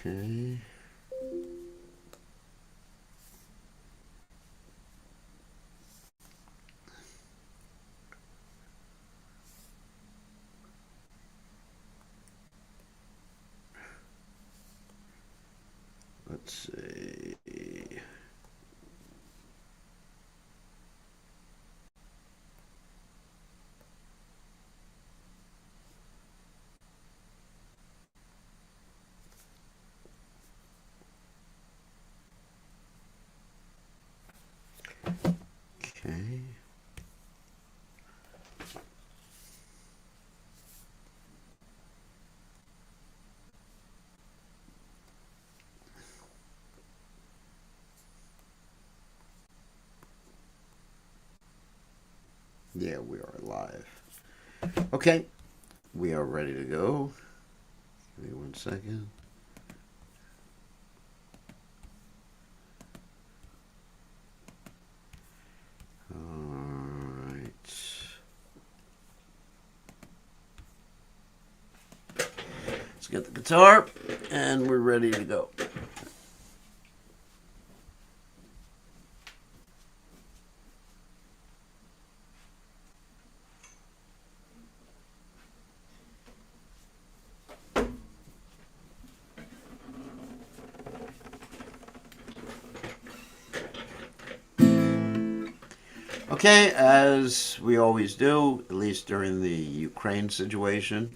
Okay. Let's see. Okay. Yeah, we are live. Okay, we are ready to go. Give me 1 second. All right. Let's get the guitar, and we're ready to go. Okay, as we always do, at least during the Ukraine situation,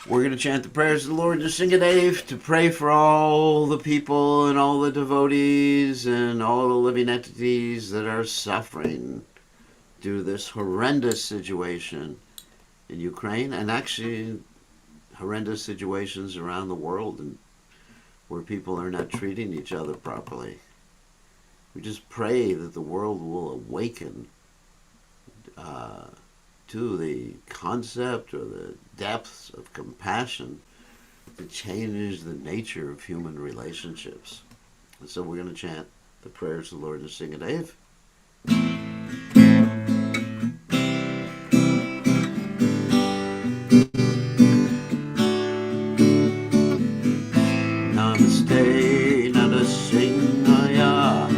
we're going to chant the prayers of the Lord Nrsimhadev to pray for all the people and all the devotees and all the living entities that are suffering due to this horrendous situation in Ukraine, and actually horrendous situations around the world and where people are not treating each other properly. We just pray that the world will awaken to the concept or the depths of compassion that changes the nature of human relationships. And so we're going to chant the prayers of the Lord Nrsimhadev. Namaste, Nrsimhaya.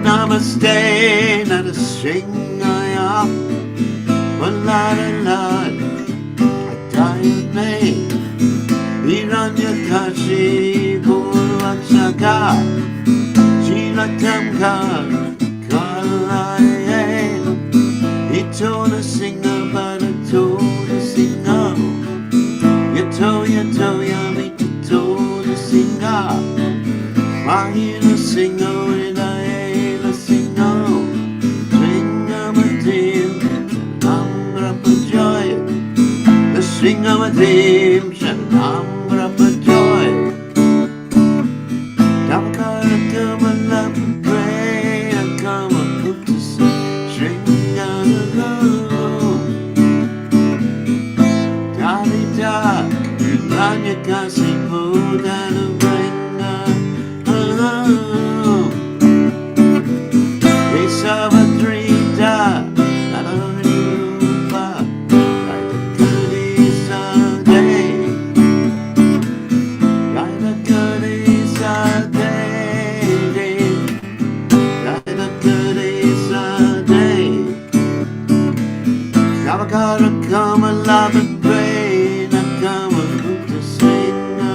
Namaste, Nrsimhaya. Valadalad, Caitanya, Hiranyakashi, Purvachaka, Shilatamka, Kalaye, Itona Singa, Badatoya Singa, Yato, Yamito Singa, Mahina Singa, Hidayela Singa, Sringamatim, Namrapajoy, the Sringamatim, Namrapajoy, Damkara Kamala, pray, Kama Putus, Sringana, Dalita, Ranyakasi, Pudana, Sabatrita, Nararupa, Raita Kadisa Day, Raita Kadisa Day, Raita Kadisa Day, Savakara Kama Lava Pray, Nakama Buddha Singha,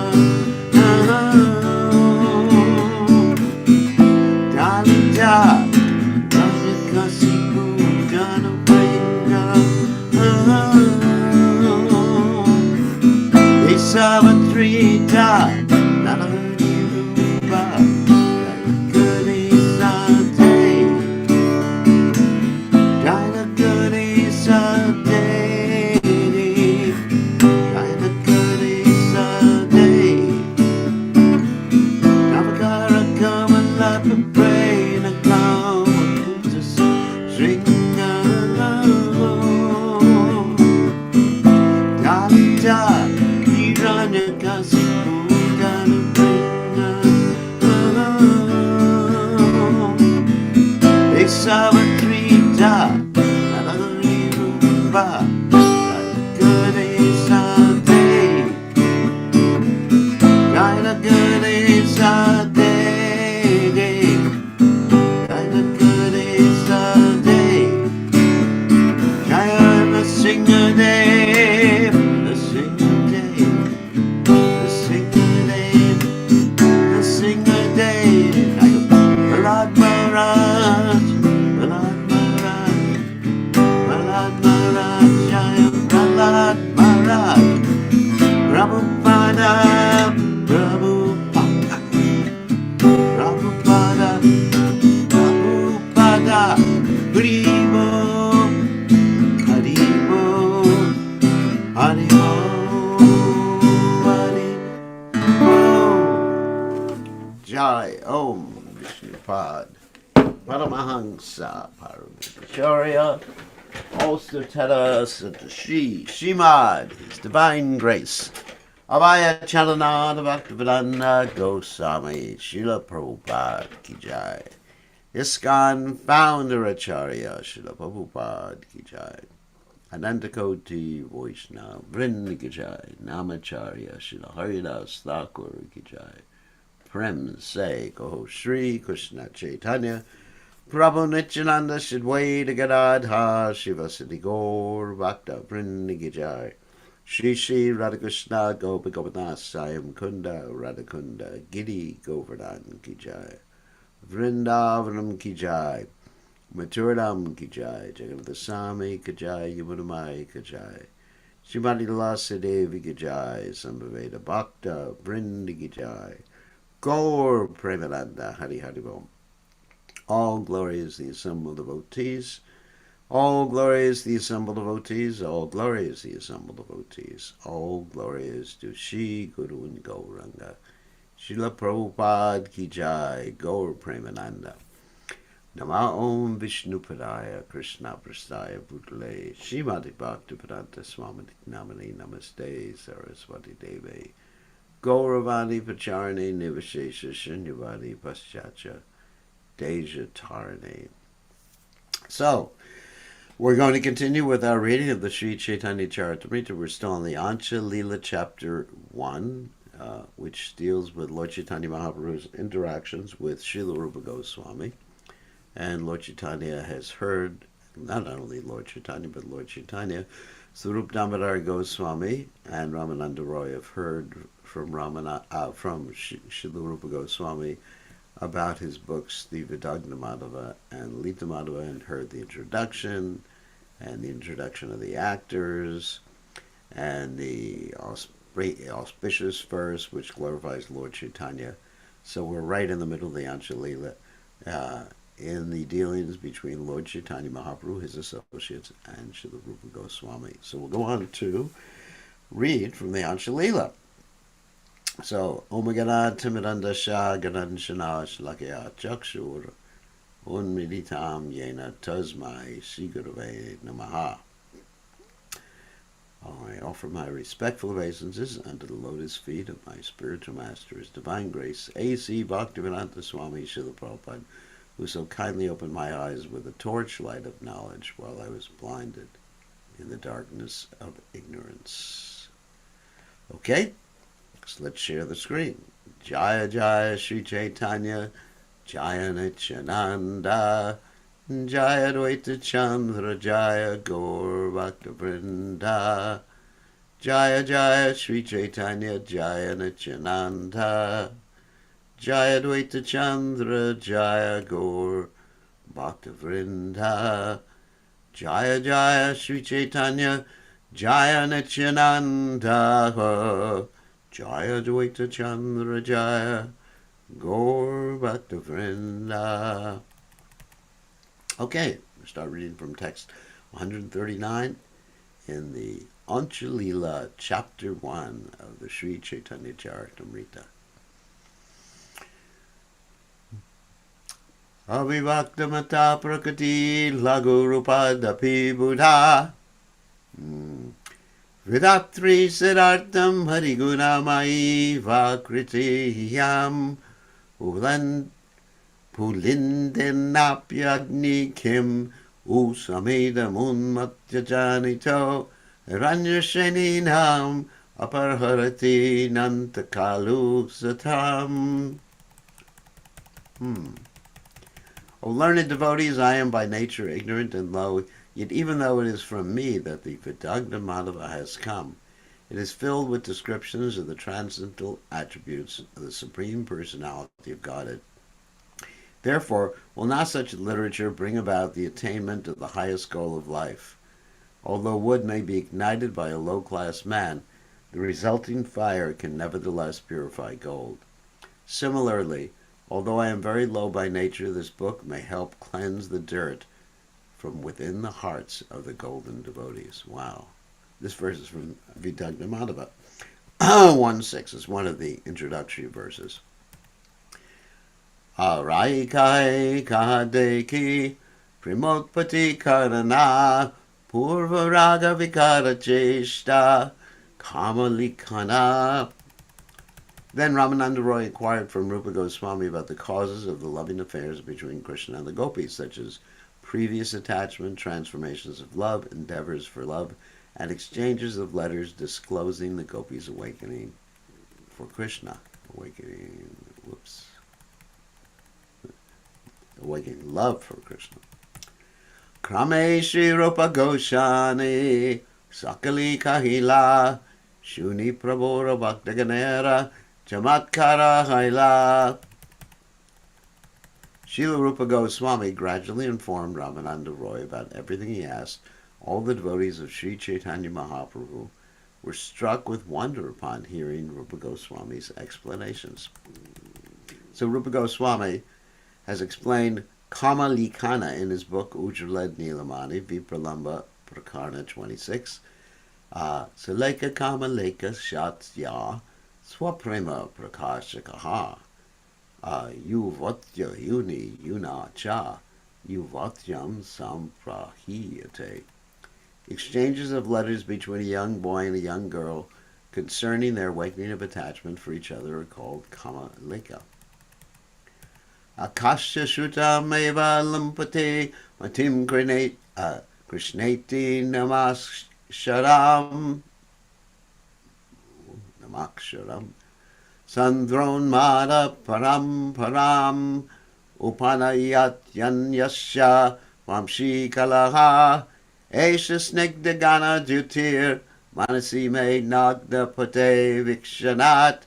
Savitrita, Narani Rupa, Goody Sunday, Dinah Goody Sunday, Dinah Goody Sunday, Navagara come and laugh and pray and come and just sing along. Dalita, Iranya Kasiku, Dana Bring Savitrita, Narani Rupa, Goody Sunday, Dinah Goody Sunday, Dinah Goody Sunday, Jaya the singer day, the singer day, the singer day, the singer day, Balad Maharaj, Balad Maharaj, Balad Maharaj, Jaya Balad Maharaj, Prabhupada, Prabhupada, Prabhupada, Prabhupada, Haribo, Haribo, Haribo, Haribo. Jai Om Vishnupad, Paramahansa, Paramacharya, Austerteta Satashi, Shimad, His Divine Grace, Abhaya Chalananda Bhaktivedanta Goswami, Srila Prabhupada Ki Jai, ISKCON Founder Acharya, Srila Prabhupada Ki Jai, Anantakoti Vaishnava Vrinda Ki Jai, Namacharya, Srila Haridas Thakur Ki Jai, Prem Se Koho Shri Krishna Chaitanya, Prabhu Nityananda Shidwaita Gadadha Shiva Siddhi Gaur Bhakta Vrinda Ki Jai, Shri Shri Radhakrishna Gopa Gopinath Sayam Kunda Radhakunda Giri Govardhan Ki Jai, Vrindavanam Ki Jai, Mathuradam Ki Jai, Jagannath Swami Ki Jai, Yamunamai Ki Jai, Srimati Lasa Devi Ki Jai, Sambhaveda Bhakta Vrinda Ki Jai, Gaur Premananda Hari Hari Bom. All glory is the assembled devotees. All glory is the assembled devotees. All glory is the assembled devotees. All glory is to Shri Guru and Gauranga. Srila Prabhupada Ki Jai, Gaur Premananda. Nama Om Vishnupadaya Krishna Prastaya Bhutale Srimati Bhaktivedanta Swami Namani Namaste Saraswati Devi Gauravani Pacharane Nivashesha Shunyavadi Paschacha Deja Tarane. So, we're going to continue with our reading of the Sri Caitanya Caritamrta. We're still on the Antya Lila chapter 1, which deals with Lord Chaitanya Mahaprabhu's interactions with Srila Rupa Goswami. And Lord Chaitanya has heard, not only Lord Chaitanya, but Lord Chaitanya, Swarup Damodar Goswami and Ramananda Roy have heard from Srila Rupa Goswami about his books, the Vidagna Madhava and Lita Madhava, and heard the introduction of the actors, and the auspicious verse which glorifies Lord Chaitanya. So we're right in the middle of the Antya Lila, in the dealings between Lord Chaitanya Mahaprabhu, his associates, and Srila Rupa Goswami. So we'll go on to read from the Antya Lila. So, Om Ganad Timidanda Shah Gananshana Shlakya Chakshur Unmiditam Yena Tasmai Sigurave Namaha. I offer my respectful obeisances unto the lotus feet of my spiritual master, His Divine Grace, A.C. Bhaktivedanta Swami Srila Prabhupada, who so kindly opened my eyes with a torchlight of knowledge while I was blinded in the darkness of ignorance. Okay, so let's share the screen. Jaya Jaya Sri Caitanya, Jaya Nityananda, Jaya Dvaita Chandra, Jaya Gaur Bhakta Vrinda, Jaya Jaya Sri Caitanya, Jaya Nityananda, Jaya Dvaita Chandra, Jaya Gaur Bhakta Vrinda, Jaya Jaya Sri Caitanya, Jaya Nityananda, Jaya Dvaita Chandra Jaya, Gaur Bhakta Vrinda. Okay, we start reading from text 139 in the Antya Lila, chapter 1 of the Sri Caitanya Caritamrta. Avivaktamata prakati lagurupadhapi buddha. Vidatri siddhartam harigunamai vakritiyam pulindinapyagni kim usamedam unmatyajanito ranyasheninam aparharati nantakalu satam. O learned devotees, I am by nature ignorant and low, yet even though it is from me that the Vidagna has come, it is filled with descriptions of the transcendental attributes of the Supreme Personality of Godhead. Therefore, will not such literature bring about the attainment of the highest goal of life? Although wood may be ignited by a low-class man, the resulting fire can nevertheless purify gold. Similarly, although I am very low by nature, this book may help cleanse the dirt from within the hearts of the golden devotees. Wow. This verse is from Vidagna Madhava. 1:6 is one of the introductory verses. Araikai kahadeki primotpati karana purva raga vikara cheshta kamalikana. Then Ramananda Roy inquired from Rupa Goswami about the causes of the loving affairs between Krishna and the gopis, such as previous attachment, transformations of love, endeavors for love, and exchanges of letters disclosing the gopis' awakening for Krishna. Awakening love for Krishna. Krame Shri Rupa Goswami Sakali Kahila Shuni Prabhora Bhaktaganera Chamatkara Haila. Srila Rupa Goswami gradually informed Ramananda Roy about everything he asked. All the devotees of Sri Chaitanya Mahaprabhu were struck with wonder upon hearing Rupa Goswami's explanations. So Rupa Goswami has explained Kama Likana in his book Ujjalad Nilamani, Vipralamba Prakarna 26. Saleka Kama Leka Shatya Swaprema Prakashakaha Yuvatya Yuni Yuna Cha Yuvatyam Samprahiyate. Exchanges of letters between a young boy and a young girl concerning their awakening of attachment for each other are called Kama Leka. Akasha Shrutam Eva Lampate Matim Krishneti Namaksharam Sandron Mada Param Param Upanayat Yanyasya Vamshi Kalaha Esha Snigdagana Dutir Manasi Me Nagda Pate Vikshanat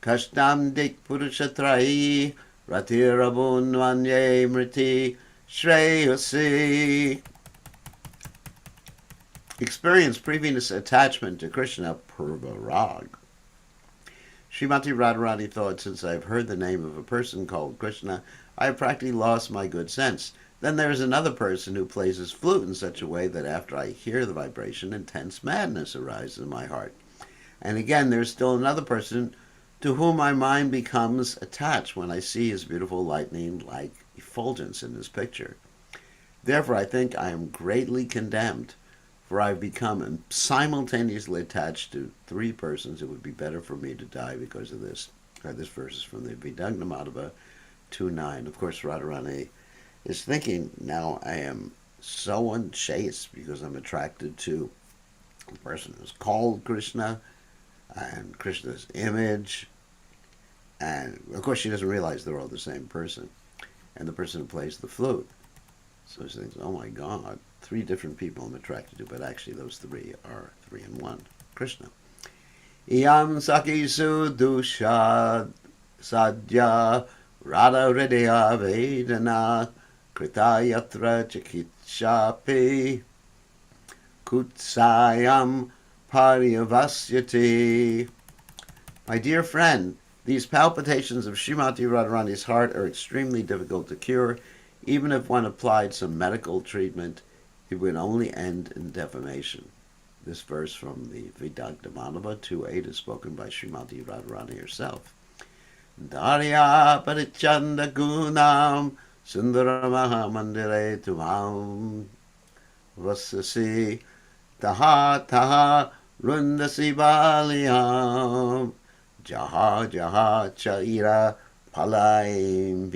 Kashtam Dik Purushatrai Ratirabun Vanye Mriti Shreyasi. Experience previous attachment to Krishna Purvarag. Srimati Radharani thought, since I have heard the name of a person called Krishna, I have practically lost my good sense. Then there is another person who plays his flute in such a way that after I hear the vibration, intense madness arises in my heart. And again, there is still another person to whom my mind becomes attached when I see his beautiful lightning-like effulgence in this picture. Therefore, I think I am greatly condemned, for I have become simultaneously attached to three persons. It would be better for me to die because of this. This verse is from the Vidagna Madhava 2:9. Of course, Radharani is thinking, now I am so unchaste because I'm attracted to a person who's called Krishna and Krishna's image. And, of course, she doesn't realize they're all the same person. And the person who plays the flute. So she thinks, oh my God, three different people I'm attracted to, but actually those three are three in one. Krishna. Iyam sakisu dusha sadhya radha hridaya vedana kritayatra chakitshapi kutsayam paryavasyati. My dear friend, these palpitations of Srimati Radharani's heart are extremely difficult to cure. Even if one applied some medical treatment, it would only end in defamation. This verse from the Vidagdamanava 2.8 is spoken by Srimati Radharani herself. Darya parichanda gunam sundaramaha mandire tumam vasasi taha taha rundasi baliyam jaha jaha chaira palaim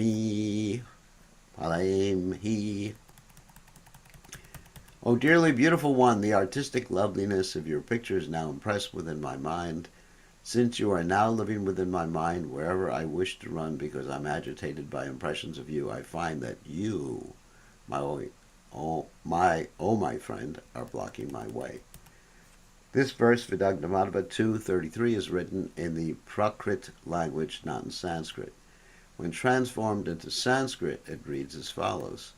hi. O dearly beautiful one, the artistic loveliness of your picture is now impressed within my mind. Since you are now living within my mind, wherever I wish to run because I'm agitated by impressions of you, I find that you, my friend, are blocking my way. This verse, Vidagdamadava 2:33, is written in the Prakrit language, not in Sanskrit. When transformed into Sanskrit, it reads as follows.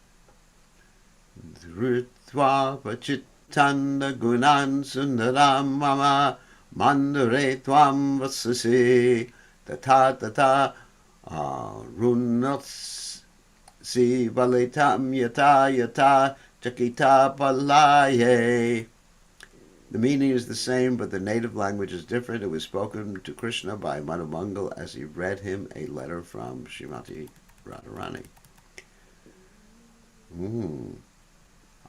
Dhrutva pachitanda gunan sundaram mama mandare tvam vasasi tata tata runats si valitam yata yata chakita palaye. The meaning is the same, but the native language is different. It was spoken to Krishna by Madhu Mangal as he read him a letter from Srimati Radharani.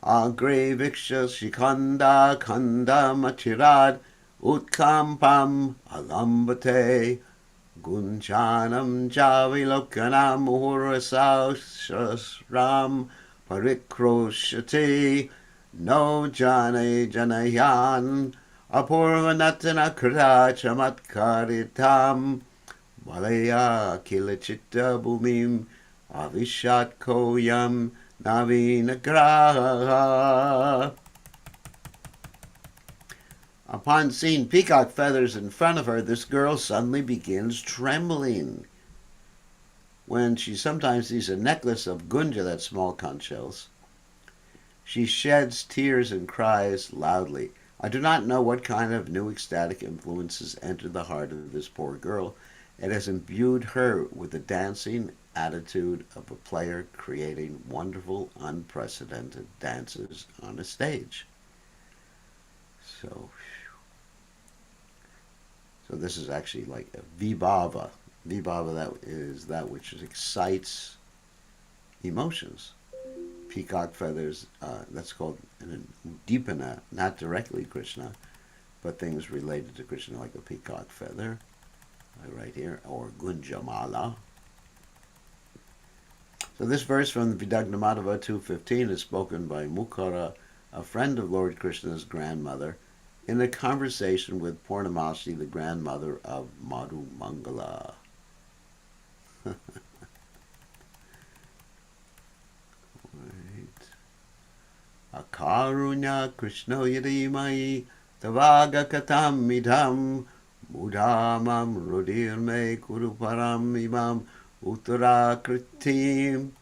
Agre viksha shikanda kanda machirad utkampam alambate gunchanam javilokanam muhurasasram parikroshati no jane janayan apurvanatana krita chamatkaritam malaya kilachitta bhumim avishat koyam Navinagraha. Upon seeing peacock feathers in front of her, this girl suddenly begins trembling. When she sometimes sees a necklace of gunja, that's small conch shells, she sheds tears and cries loudly. I do not know what kind of new ecstatic influences entered the heart of this poor girl. It has imbued her with the dancing attitude of a player creating wonderful, unprecedented dances on a stage. So this is actually like a vibhava. Vibhava, that is that which excites emotions. Peacock feathers, that's called Udipana, not directly Krishna, but things related to Krishna like a peacock feather, right here, or Gunjamala. So this verse from the Vidagdamadava 2.15 is spoken by Mukara, a friend of Lord Krishna's grandmother, in a conversation with Purnamasi, the grandmother of Madhu Mangala. Akarunya Krishna yadimai tavaga katam midam mudamam rudirme kuruparam imam uttarakritim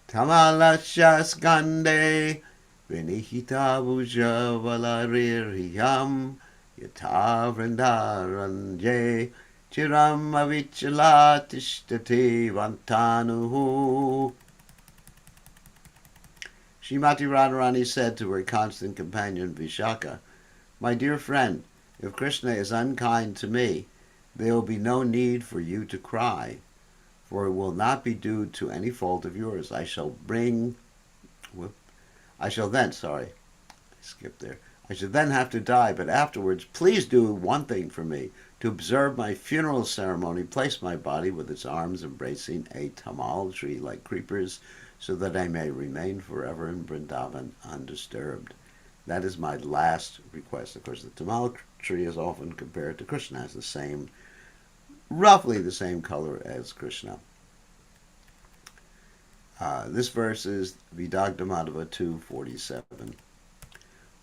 tamalasya skande vinihita bhuja valaririyam yata vrindaranje chiram avichala tishtati vantanuhu. Srimati Radharani said to her constant companion Vishaka, my dear friend, if Krishna is unkind to me, there will be no need for you to cry, for it will not be due to any fault of yours. I shall then have to die, but afterwards, please do one thing for me. To observe my funeral ceremony, place my body with its arms embracing a tamal tree like creepers, so that I may remain forever in Vrindavan undisturbed. That is my last request. Of course, the tamal tree is often compared to Krishna as roughly the same color as Krishna. This verse is Vidagdamadava 2.47.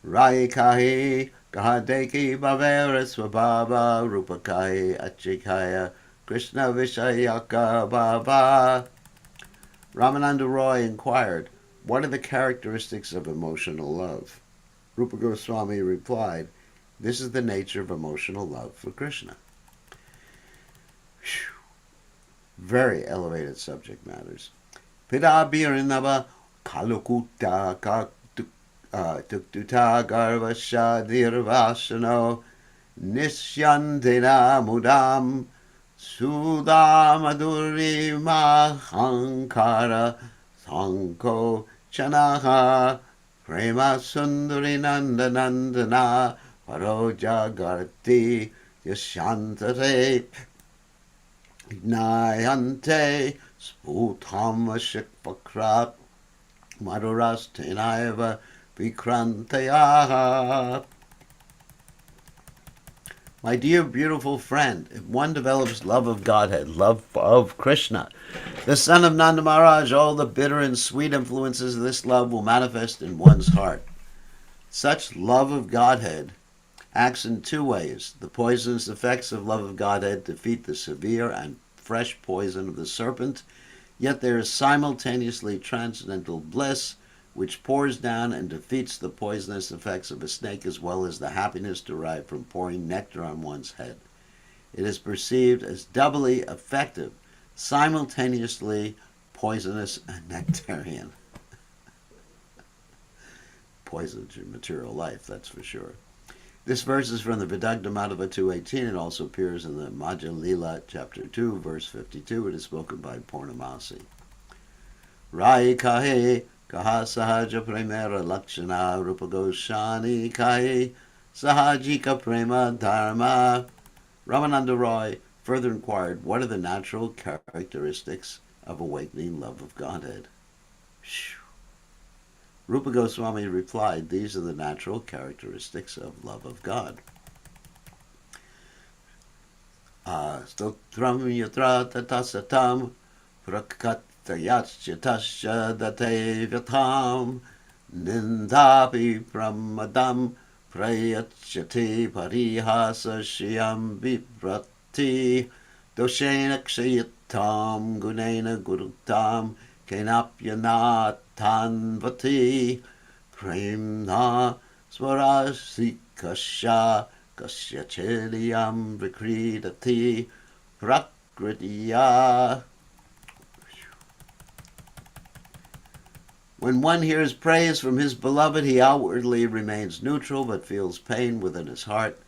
Rai kahi kahadeki bhavera swabhava rupakahi achikaya Krishna vishayaka bhava. Ramananda Roy inquired, what are the characteristics of emotional love? Rupa Goswami replied, this is the nature of emotional love for Krishna. Very elevated subject matters. Pidabirinava kalukuta tuktuta garvasha dirvasano nisyandena mudam Sudamaduri Mahankara Sanko Chanaha Prema Sundari Nandanandana Parojagarti Yashantate Nayante Sputam Shikpakrat Madhurastenaiva Vikrantayaha. My dear beautiful friend, if one develops love of Godhead, love of Krishna, the son of Nanda Maharaj, all the bitter and sweet influences of this love will manifest in one's heart. Such love of Godhead acts in two ways. The poisonous effects of love of Godhead defeat the severe and fresh poison of the serpent, yet there is simultaneously transcendental bliss, which pours down and defeats the poisonous effects of a snake, as well as the happiness derived from pouring nectar on one's head. It is perceived as doubly effective, simultaneously poisonous and nectarian. Poisons your material life, that's for sure. This verse is from the Vidagdha Madhava 2.18. It also appears in the Madhya Lila, chapter 2, verse 52. It is spoken by Purnamasi. Rai kahe Kaha sahaja premera lakshana rupa goshani kahi sahajika prema dharma. Ramananda Roy further inquired, what are the natural characteristics of awakening love of Godhead? Rupa Goswami replied, these are the natural characteristics of love of God. Stotram yatra tatasatam prakat Tayachyatasya datevyatam nindapi pramadam prayachyate parihasa shyam viprati doshena kshayatam gunena guruktam kenapyanatan vati premna swarasikasya kasya cheliyam vikridati prakritiya. When one hears praise from his beloved, he outwardly remains neutral but feels pain within his heart.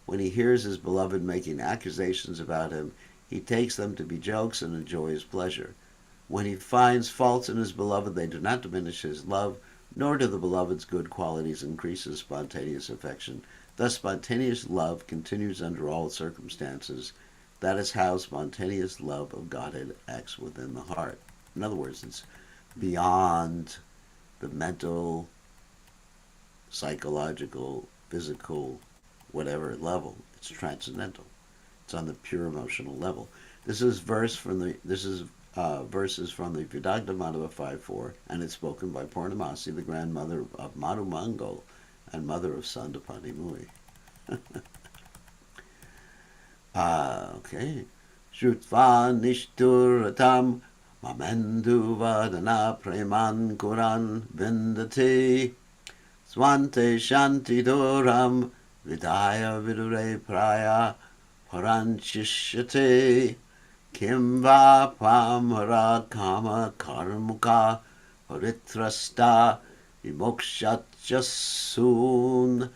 When he hears his beloved making accusations about him, he takes them to be jokes and enjoys pleasure. When he finds faults in his beloved, they do not diminish his love, nor do the beloved's good qualities increase his spontaneous affection. Thus, spontaneous love continues under all circumstances. That is how spontaneous love of Godhead acts within the heart. In other words, it's beyond the mental, psychological, physical, whatever level. It's transcendental. It's on the pure emotional level. This is verses from the Vidagdha Madhava 5.4, and it's spoken by Purnamasi, the grandmother of Madhu Mangal and mother of Sandapani Mui. Okay. Shrutva nishturatam Mamendu vadana preman kuran vindati swante shanti duram vidaya vidure praya paranchishyate kim va pamara kama karmuka paritrasta vimokshatyasun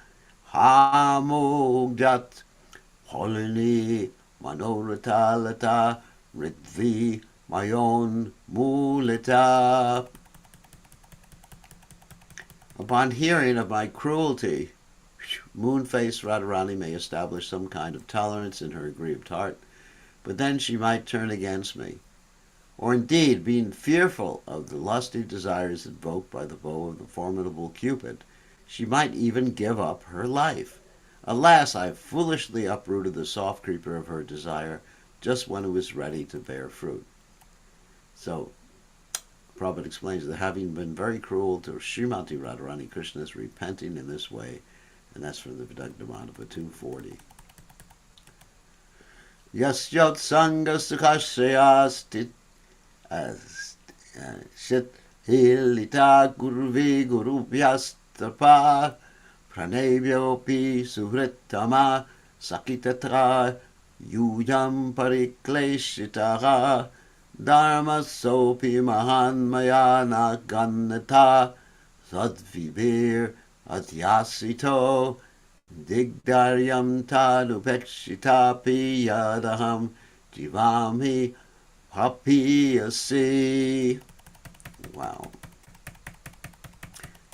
hamugdat holini manoratalata ridvi my own mulita. Upon hearing of my cruelty, moon-faced Radharani may establish some kind of tolerance in her aggrieved heart, but then she might turn against me. Or indeed, being fearful of the lusty desires invoked by the bow of the formidable Cupid, she might even give up her life. Alas, I foolishly uprooted the soft creeper of her desire just when it was ready to bear fruit. So, Prabhupada explains that having been very cruel to Srimati Radharani, Krishna is repenting in this way, and that's from the Vidagdha Madhava 240. Yasyat sanga sukhashayas shit hilita gurvi gurubhyastapa pranebhyopi suhritama sakitatra yuyam parikleshitaha Dharma sopi mahan maya na gannata sadvibir atyasito digdaryam tadupekshitapi yadaham jivami papiyasi. Wow.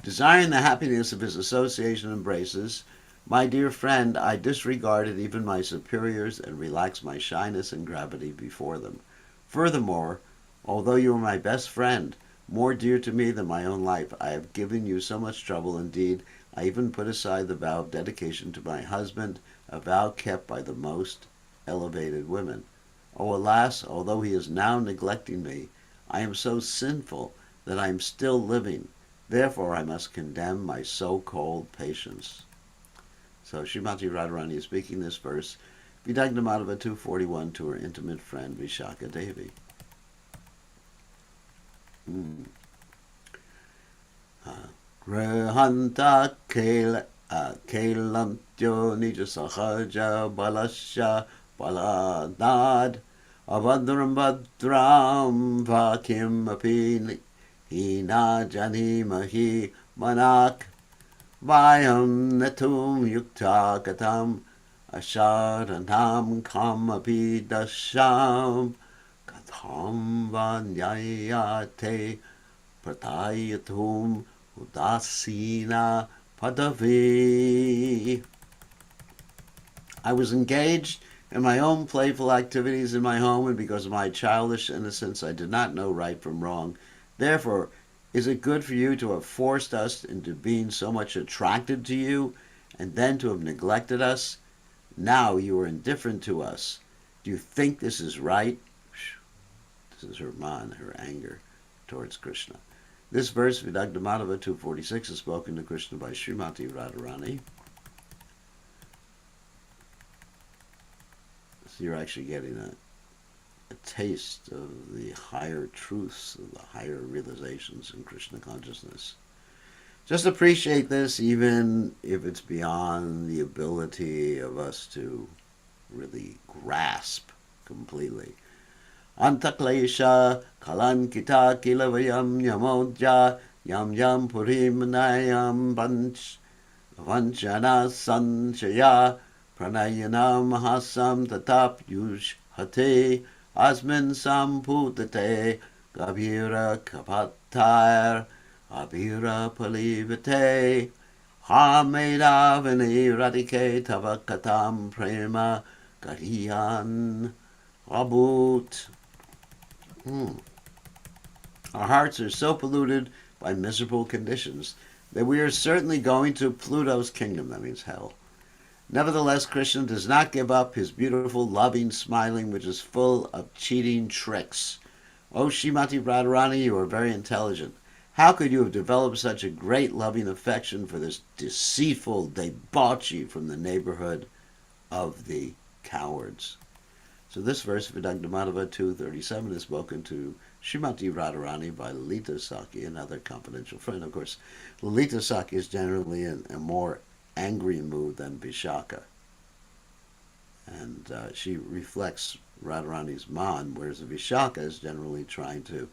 Desiring the happiness of his association embraces, my dear friend, I disregarded even my superiors and relaxed my shyness and gravity before them. Furthermore, although you are my best friend, more dear to me than my own life, I have given you so much trouble. Indeed, I even put aside the vow of dedication to my husband, a vow kept by the most elevated women. Oh, alas, although he is now neglecting me, I am so sinful that I am still living. Therefore, I must condemn my so-called patience. So Srimati Radharani is speaking this verse, Vidagnamadava 241, to her intimate friend Vishaka Devi. Grihanta Kailantyo Nija Sahaja Balasya Baladad Abhadram Badram Vakim Api Hina Janimahi Manak Vayam Netum Yukta Katam Asharanam Kamapi Dasham Katham Vanyayate Pratayatum Udasina Padavi. I was engaged in my own playful activities in my home, and because of my childish innocence, I did not know right from wrong. Therefore, is it good for you to have forced us into being so much attracted to you, and then to have neglected us? Now you are indifferent to us. Do you think this is right? This is her man, her anger towards Krishna. This verse, Vidagdamadava 246, is spoken to Krishna by Srimati Radharani. So you're actually getting a taste of the higher truths, of the higher realizations in Krishna consciousness. Just appreciate this, even if it's beyond the ability of us to really grasp completely. Antaklesha kalankita kilavayam yamodja yam yam purim nayam vanchana sanchaya pranayana mahasam tatap yush hate asmin samputate gabhira kapatar abhira palivate hamedavani radike tavakatam prema gariyan abut. Our hearts are so polluted by miserable conditions that we are certainly going to Pluto's kingdom, that means hell. Nevertheless, Krishna does not give up his beautiful, loving, smiling, which is full of cheating tricks. Oh, Srimati Radharani, you are very intelligent. How could you have developed such a great loving affection for this deceitful debauchee from the neighborhood of the cowards? So this verse, Vidagdamadava 237, is spoken to Srimati Radharani by Lila Saki, another confidential friend. Of course, Lila Saki is generally in a more angry mood than Vishaka. And she reflects Radharani's man, whereas Vishaka is generally trying to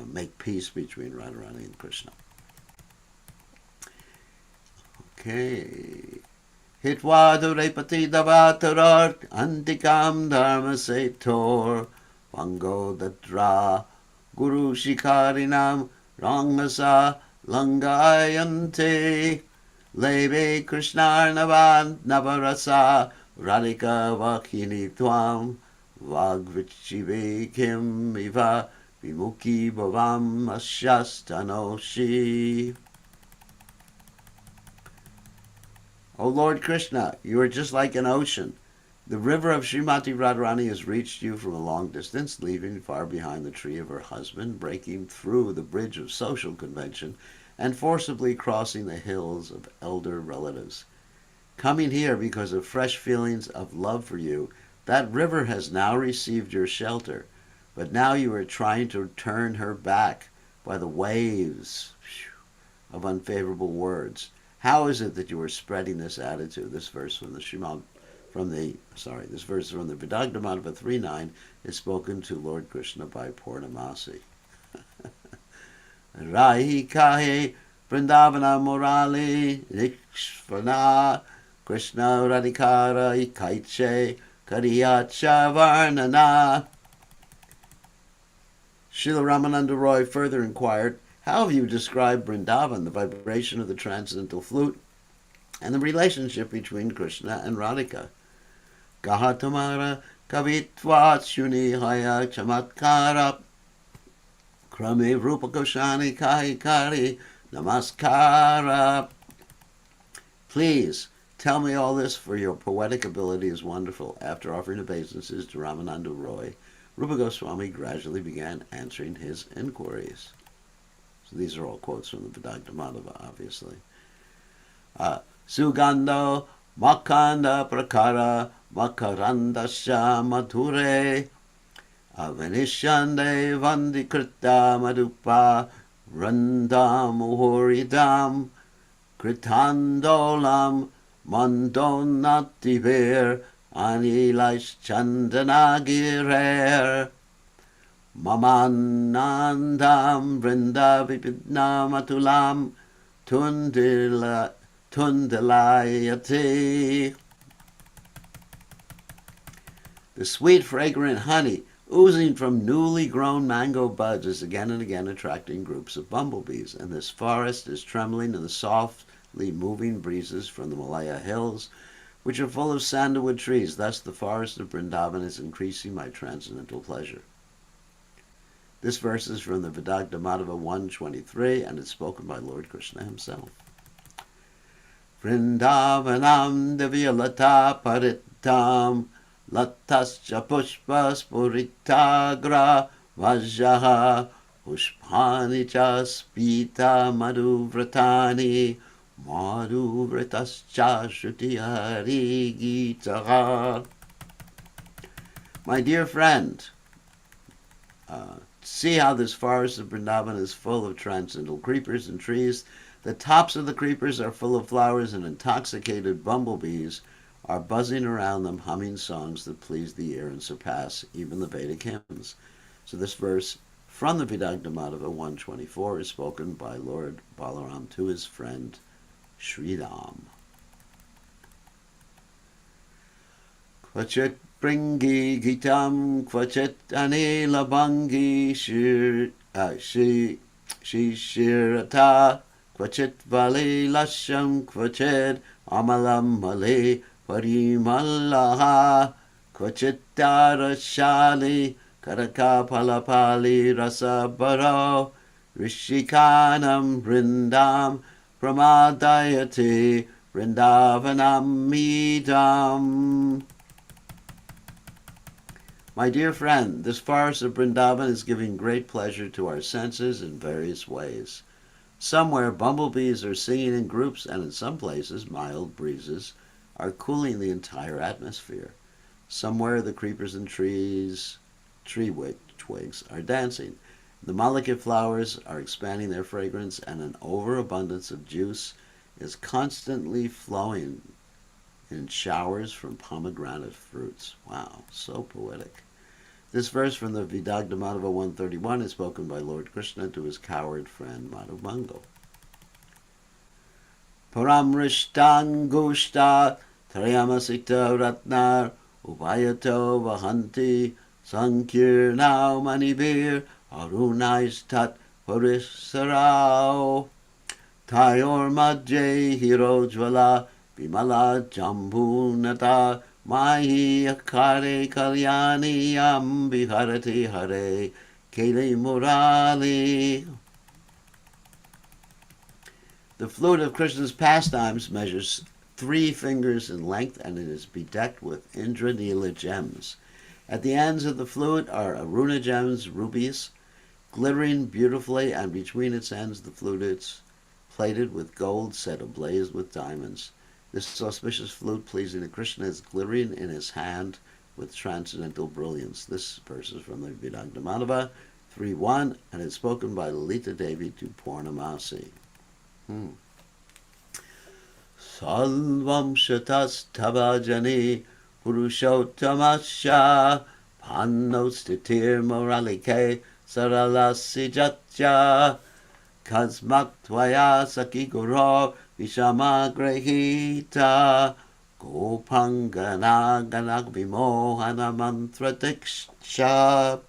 make peace between Radharani and Krishna. Okay. Hitwa durepati davatarart antikam dharma setor vango datra guru shikarinam rangasa langayante lebe krishnarnavan navarasa radhika vakini tvam vagvichive kim iva vimuki bhavam asyastanoshi. O Lord Krishna, you are just like an ocean. The river of Srimati Radharani has reached you from a long distance, leaving far behind the tree of her husband, breaking through the bridge of social convention, and forcibly crossing the hills of elder relatives. Coming here because of fresh feelings of love for you, that river has now received your shelter, but now you are trying to turn her back by the waves of unfavorable words. How is it that you are spreading this attitude? This verse from the Srimad this verse from the Vidagdhamadava 3.9 is spoken to Lord Krishna by Purnamasi. Rahi kahe Vrindavana Murali Nikshvana Krishna Radhikara Ikaiche Kariyacha Varnana. Srila Ramananda Roy further inquired, how have you described Vrindavan, the vibration of the transcendental flute, and the relationship between Krishna and Radhika? Gahatamara kavitvat shuni haya chamatkara krame rupa koshani kai kari namaskara. Please tell me all this, for your poetic ability is wonderful. After offering obeisances to Ramananda Roy, Rupa Goswami gradually began answering his inquiries. So these are all quotes from the Vidagdhamadava, obviously. Sugandho makanda prakara makarandasya madhure avanishande vandikrita madupa randamuhoridam kritandolam mandonativer anilaish chandanagirer mamanandam vrindavipidnamatulam tundalayate. The sweet, fragrant honey oozing from newly grown mango buds is again and again attracting groups of bumblebees, and this forest is trembling in the softly moving breezes from the Malaya hills, which are full of sandalwood trees. Thus the forest of Vrindavan is increasing my transcendental pleasure. This verse is from the Vidagdhamadava 1.23, and it's spoken by Lord Krishna himself. Vrindavanam devyalata paritam latascha pushpas puritagra vajjaha pushpani cha spita madhuvratani madhuvratascha shrutihari gitaha. My dear friend, see how this forest of Vrindavan is full of transcendental creepers and trees. The tops of the creepers are full of flowers, and intoxicated bumblebees are buzzing around them, humming songs that please the ear and surpass even the Vedic hymns. So this verse from the Vidagdhamadava 1.24 is spoken by Lord Balaram to his friend Sri Ram. Kvachet Pringi Gitam Kvachet Anila Bangi Shishirata Kvachet Vale Lasham Kvachet Amalam Male Parimalaha Kvachet Darashali Karaka Palapali Rasa Baro Rishikanam Vrindam Pramadayate Vrindavanam Midam. My dear friend, this forest of Vrindavan is giving great pleasure to our senses in various ways. Somewhere bumblebees are singing in groups, and in some places mild breezes are cooling the entire atmosphere. Somewhere the creepers and tree twigs are dancing. The malika flowers are expanding their fragrance, and an overabundance of juice is constantly flowing in showers from pomegranate fruits. Wow, so poetic. This verse from the Vidagdhamadava 1.31 is spoken by Lord Krishna to his coward friend Madhumango. Paramrishtangushta Trayamasita Ratnar Upayato Vahanti Sankirnau Manibir Arunais Tat Parisarao Tayor Madje Hirojvala Vimala Jambunata Mahi Akare Kalyani Ambiharati Hare Kele Murali. The flute of Krishna's pastimes measures 3 fingers in length, and it is bedecked with Indranila gems. At the ends of the flute are Aruna gems, rubies, glittering beautifully, and between its ends the flute is plated with gold set ablaze with diamonds. This auspicious flute pleasing to Krishna is glittering in his hand with transcendental brilliance. This verse is from the Vidagdhamadava 3.1, and it's spoken by Lita Devi to Purnamasi. Salvam shatas tabajani Purushottamasya Pannostitir Moralike Saralasijatya Kasmaktvaya Sakiguro Vishamagrahita Gopangana Ganagvimohana Mantra Diksha.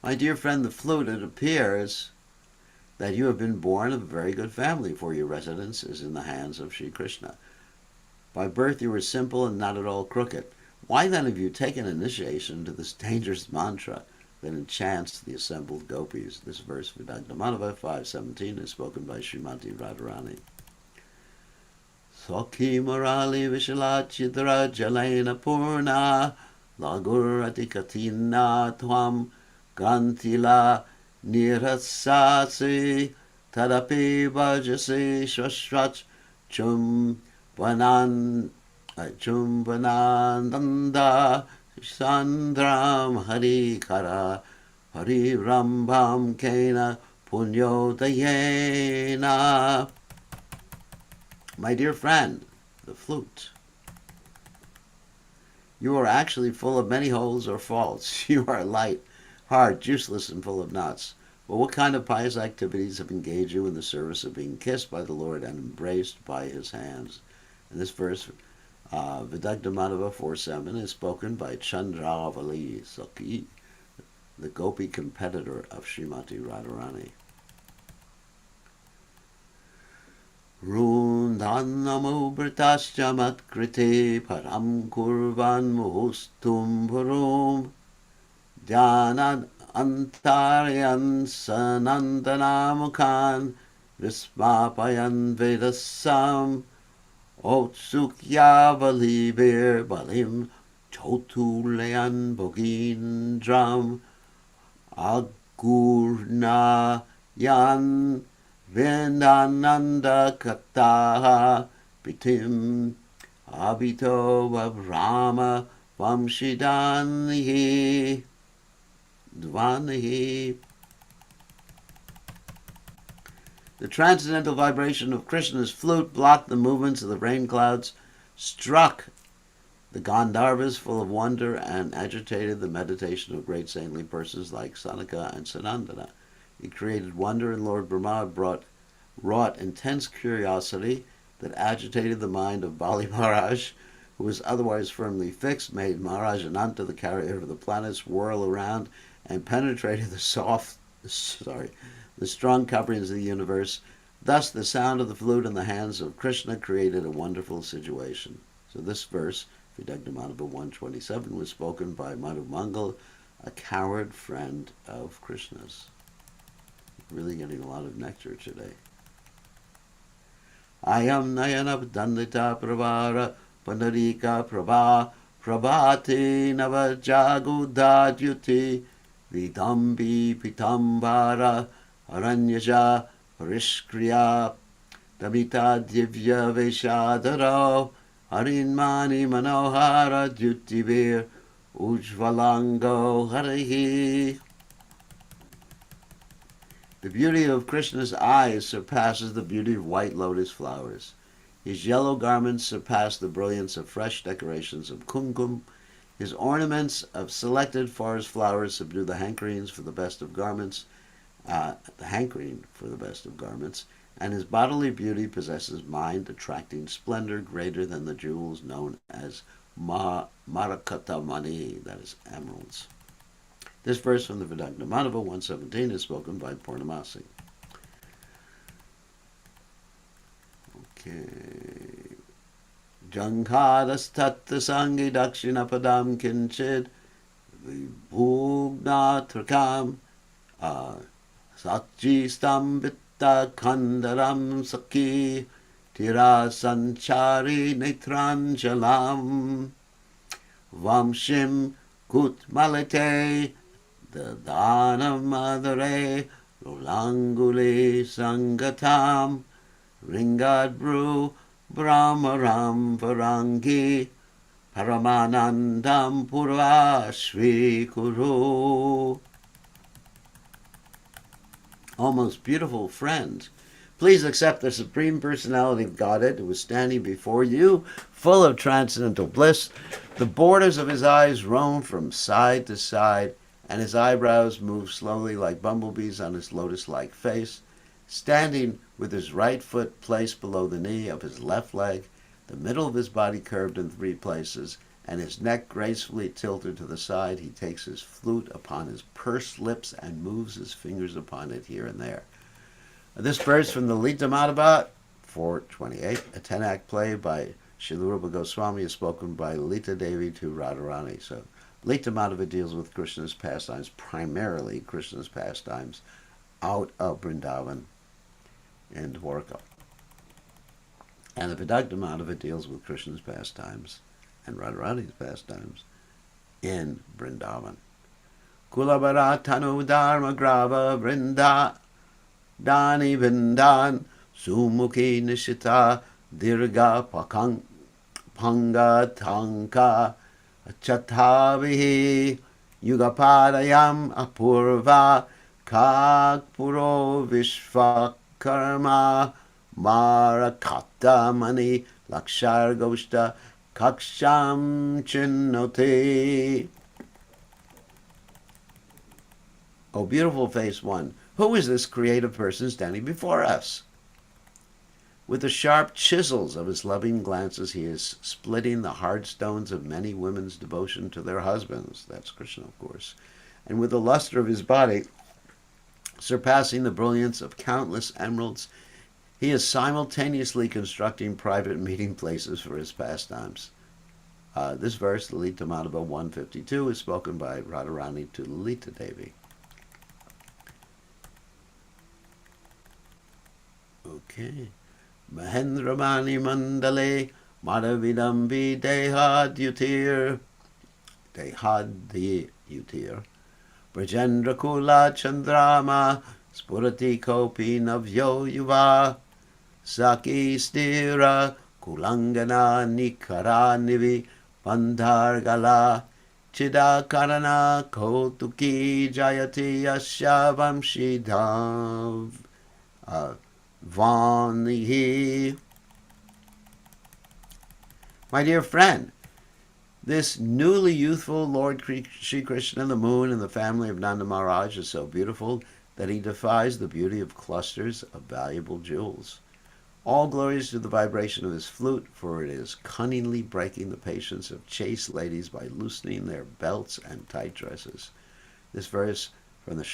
My dear friend, the flute, it appears that you have been born of a very good family, for your residence is in the hands of Sri Krishna. By birth you were simple and not at all crooked. Why then have you taken initiation to this dangerous mantra that enchants the assembled gopis? This verse, Vidagdamanava 5:17, is spoken by Srimati Radharani. Sokhi Murali Vishalachidra Jalena Purna Lagurati Katina Twam Gantila Nirasasi Tadapi Bhajasi Shwashwach Chum Chumbananda Sandram Harikara Harirambam Kena Punyodayena. My dear friend, the flute, you are actually full of many holes or faults. You are light, hard, useless, and full of knots. But what kind of pious activities have engaged you in the service of being kissed by the Lord and embraced by his hands? And this verse, Vidagdamanava 4:7, is spoken by Chandravali Sakhi, the gopi competitor of Srimati Radharani. Rundanamo Britascha Matkrite Param Kurvan Muhustum Bharum Dhyanad Antaryan Sanandanamukan Vismapayan Vedasam Otsukya Balibir Balim Chotuleyan Bogindram Agurna Yan Vindananda Kataha Pitim Abhito Vabrahma Vamshidanihi Dvanihi. The transcendental vibration of Krishna's flute blocked the movements of the rain clouds, struck the Gandharvas full of wonder, and agitated the meditation of great saintly persons like Sanaka and Sanandana. He created wonder, and Lord Brahma wrought intense curiosity that agitated the mind of Bali Maharaj, who was otherwise firmly fixed, made Maharaj Ananta, the carrier of the planets, whirl around and penetrated the strong coverings of the universe. Thus the sound of the flute in the hands of Krishna created a wonderful situation. So this verse, Vidagdamanava 1:27, was spoken by Madhu Mangal, a coward friend of Krishna's. Really getting a lot of nectar today. Ayam Nayana Dandita Pravara Pandarika Prabha Prabhati Navajagudadyuti Vidambi Pitambara Aranyaja Parishkriya Damita Divya Veshadaro Harinmani Manohara Dyutivir Ujvalango Harihi. The beauty of Krishna's eyes surpasses the beauty of white lotus flowers. His yellow garments surpass the brilliance of fresh decorations of kumkum. His ornaments of selected forest flowers subdue the hankering for the best of garments, and his bodily beauty possesses mind-attracting splendor greater than the jewels known as Marakata Mani, that is, emeralds. This verse from the Vidagdamanava 1:17 is spoken by Purnamasi. Okay. Jankadas tatta sangi dakshinapadam kinchid vibhugna trakam satji stambita kandaram sakhi tira sanchari netranjalam vamshim kutmalate Dadana Madare Rolanguli Sangatam Ringadbru Brahmaram Varangi Paramanandam Purvashvi Kuru. O most beautiful friend, Please accept the Supreme Personality of Godhead who is standing before you, full of transcendental bliss. The borders of his eyes roam from side to side, and his eyebrows move slowly like bumblebees on his lotus-like face. Standing with his right foot placed below the knee of his left leg, the middle of his body curved in 3 places, and his neck gracefully tilted to the side, he takes his flute upon his pursed lips and moves his fingers upon it here and there. This verse from the Lila Madhava, 428, a 10-act play by Srila Bkgoswami, is spoken by Lita Devi to Radharani. So Lila Madhava deals with Krishna's pastimes, primarily Krishna's pastimes, out of Vrindavan and Dwarka. And the Vidagdha Madhava deals with Krishna's pastimes and Radharani's pastimes in Vrindavan. Kulabara Tanu Dharma Grava Vrinda Dani Vindan Sumukhi Nishita Dirga Panga Tanka Chatavihi Yugapadayam Apurva Kakpuro Vishvakarma Marakata Mani Lakshar Goshta Kaksham Chinnoti. O beautiful face one, who is this creative person standing before us? With the sharp chisels of his loving glances, he is splitting the hard stones of many women's devotion to their husbands. That's Krishna, of course. And with the luster of his body, surpassing the brilliance of countless emeralds, he is simultaneously constructing private meeting places for his pastimes. This verse, Lila Madhava 152, is spoken by Radharani to Lita Devi. Okay. Mahendramani Mandale Madhavidambi Dehadyutir Brajendra Kula Chandrama Spurati Kopi Navyo Yuva Saki Stira Kulangana Nikara Nivi Bandhargala Chidakarana Kotuki Jayati Yashavamshidav Vanihi. My dear friend, this newly youthful Lord Sri Krishna, the moon, and the family of Nanda Maharaj is so beautiful that he defies the beauty of clusters of valuable jewels. All glories to the vibration of his flute, for it is cunningly breaking the patience of chaste ladies by loosening their belts and tight dresses. This verse from the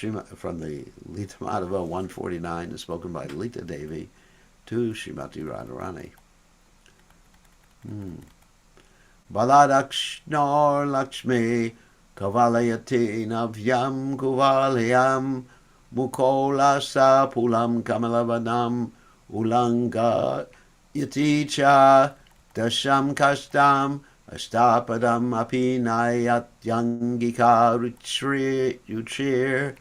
Lila Madhava 149 is spoken by Lita Devi to Srimati Radharani. Baladakshnor Lakshmi Kavalayati Navyam Kuvalayam Mukolasa Pulam Kamalavanam Ulanga Yaticha Dasham Kashtam Ashtapadam Apinayat Yangika Ruchir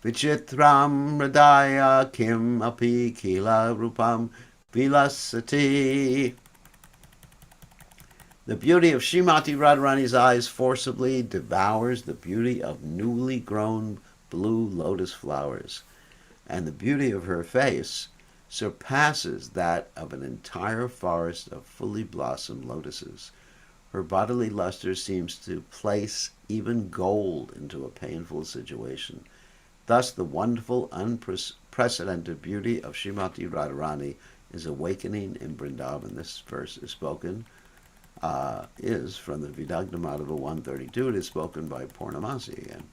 Vichitram Radaya Kim Api Kila Rupam Vilasati. The beauty of Srimati Radharani's eyes forcibly devours the beauty of newly grown blue lotus flowers, and the beauty of her face surpasses that of an entire forest of fully blossomed lotuses. Her bodily luster seems to place even gold into a painful situation. Thus, the wonderful, unprecedented beauty of Srimati Radharani is awakening in Vrindavan. This verse is spoken, is from the Vidagdha Madhava 132. It is spoken by Purnamasi again.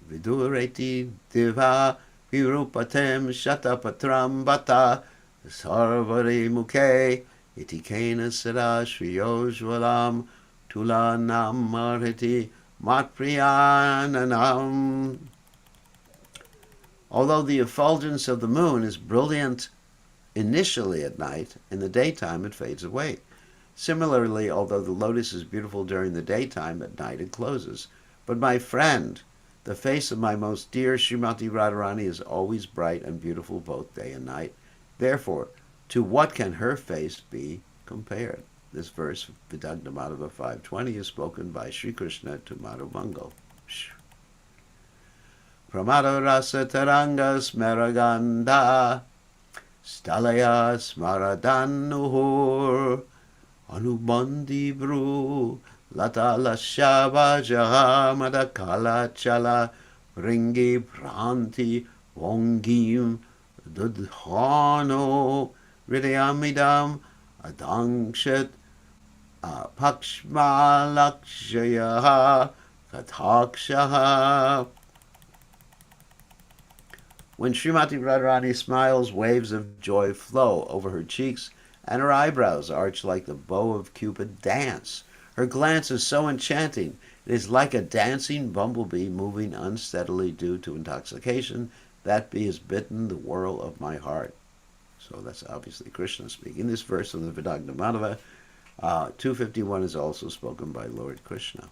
Vidureti diva virupatem shatapatram bata sarvari mukhe itikena sada shriyojvalam tulanam marhiti matpriyananam. Although the effulgence of the moon is brilliant initially at night, in the daytime it fades away. Similarly, although the lotus is beautiful during the daytime, at night it closes. But my friend, the face of my most dear Srimati Radharani is always bright and beautiful both day and night. Therefore, to what can her face be compared? This verse, Vidagdha Madhava 520, is spoken by Sri Krishna to Madhu Mangal. Pramada rasa tarangas meraganda Stalaya smaradannuhur Anubandi bru Lata lashava jahamada kala chala Ringi pranti Wongim Dudhano Hridayamidam Adangshat Pakshmalakshaya Kathakshaha. When Srimati Radharani smiles, waves of joy flow over her cheeks, and her eyebrows arch like the bow of Cupid dance. Her glance is so enchanting, it is like a dancing bumblebee moving unsteadily due to intoxication. That bee has bitten the whirl of my heart. So that's obviously Krishna speaking. This verse of the Vidagna Madhava, 251, is also spoken by Lord Krishna.